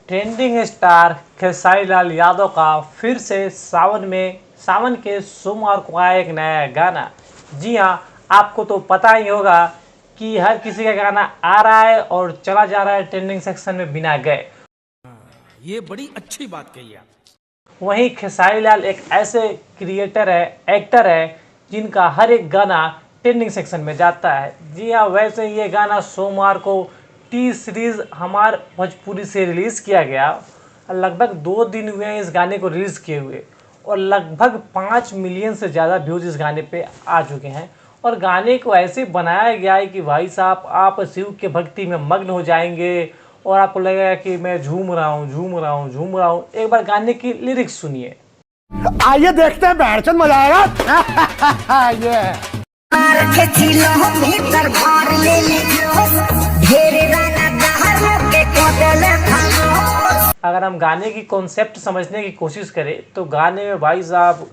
Trending star Khesari Lal Yadav का फिर से सावन के सोमवार को आया एक नया गाना। जी हाँ, आपको तो पता ही होगा कि हर किसी का गाना आ रहा है और चला जा रहा है ट्रेंडिंग सेक्शन में बिना गए। ये बड़ी अच्छी बात कही आप। वहीं खेसारी लाल एक ऐसे क्रिएटर है, एक्टर है, जिनका हर एक गाना ट्रेंडिंग सेक्शन में जाता है। जी हाँ, वैसे ये गाना सोमवार को टी सीरीज हमार भोजपुरी से रिलीज़ किया गया। लगभग 2 दिन हुए हैं इस गाने को रिलीज़ किए हुए और लगभग 5 मिलियन से ज़्यादा व्यूज़ इस गाने पे आ चुके हैं। और गाने को ऐसे बनाया गया है कि भाई साहब आप शिव के भक्ति में मग्न हो जाएंगे और आपको लगेगा कि मैं झूम रहा हूँ झूम रहा हूँ झूम रहा हूँ। एक बार गाने की लिरिक्स सुनिए। आइए देखते हैं, बैठचंद मजा आएगा। ये अगर हम गाने की कॉन्सेप्ट समझने की कोशिश करें तो गाने में भाई साहब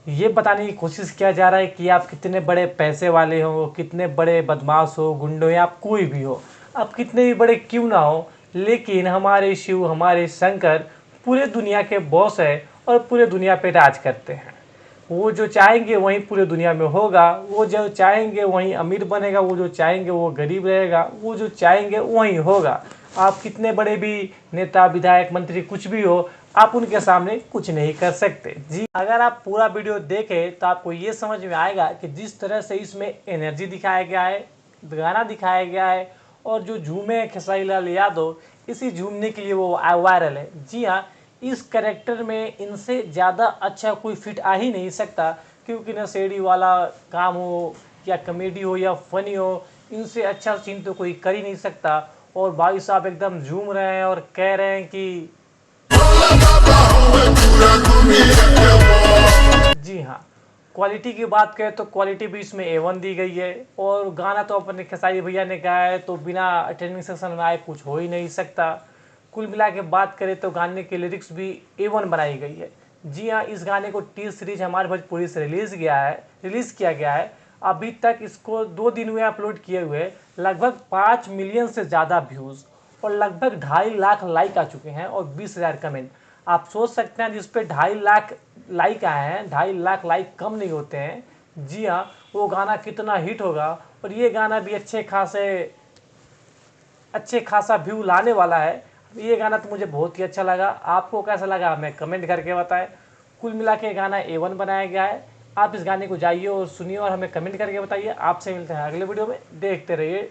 ये बताने की कोशिश किया जा रहा है कि आप कितने बड़े पैसे वाले हो, कितने बड़े बदमाश हो, गुंडो या आप कोई भी हो, आप कितने भी बड़े क्यों ना हो, लेकिन हमारे शिव, हमारे शंकर पूरे दुनिया के बॉस है और पूरे दुनिया पे राज करते हैं। वो जो चाहेंगे वहीं पूरे दुनिया में होगा, वो जो चाहेंगे वहीं अमीर बनेगा, वो जो चाहेंगे वो गरीब रहेगा, वो जो चाहेंगे वहीं होगा। आप कितने बड़े भी नेता, विधायक, मंत्री कुछ भी हो, आप उनके सामने कुछ नहीं कर सकते। जी, अगर आप पूरा वीडियो देखें तो आपको ये समझ में आएगा कि जिस तरह से इसमें एनर्जी दिखाया गया है, गाना दिखाया गया है और जो झूमे हैं खेसारी लाल यादव, इसी झूमने के लिए वो वायरल है। जी हाँ, इस कैरेक्टर में इनसे ज़्यादा अच्छा कोई फिट आ ही नहीं सकता, क्योंकि नशेड़ी वाला काम हो या कॉमेडी हो या फनी हो, इनसे अच्छा सीन तो कोई कर ही नहीं सकता। और भाई साहब एकदम झूम रहे हैं और कह रहे हैं कि जी हाँ, क्वालिटी की बात करें तो क्वालिटी भी इसमें A1 दी गई है। और गाना तो अपने खेसारी भैया ने गाया है, तो बिना ट्रेनिंग सेक्शन में आए कुछ हो ही नहीं सकता। कुल मिला के बात करें तो गाने की लिरिक्स भी A1 बनाई गई है। जी हाँ, इस गाने को टी सीरीज हमारे भोजपुरी से रिलीज़ किया गया है। अभी तक इसको 2 दिन हुए अपलोड किए हुए, लगभग 5 मिलियन से ज़्यादा व्यूज़ और लगभग 2.5 लाख लाइक आ चुके हैं और 20,000 कमेंट। आप सोच सकते हैं जिस पे 2.5 लाख लाइक आए हैं, 2.5 लाख लाइक कम नहीं होते हैं। जी हाँ, वो गाना कितना हिट होगा और ये गाना भी अच्छे खासा व्यू लाने वाला है। ये गाना तो मुझे बहुत ही अच्छा लगा। आपको कैसा लगा हमें कमेंट करके बताएं। कुल मिला के गाना A1 बनाया गया है। आप इस गाने को जाइए और सुनिए और हमें कमेंट करके बताइए। आपसे मिलते हैं अगले वीडियो में। देखते रहिए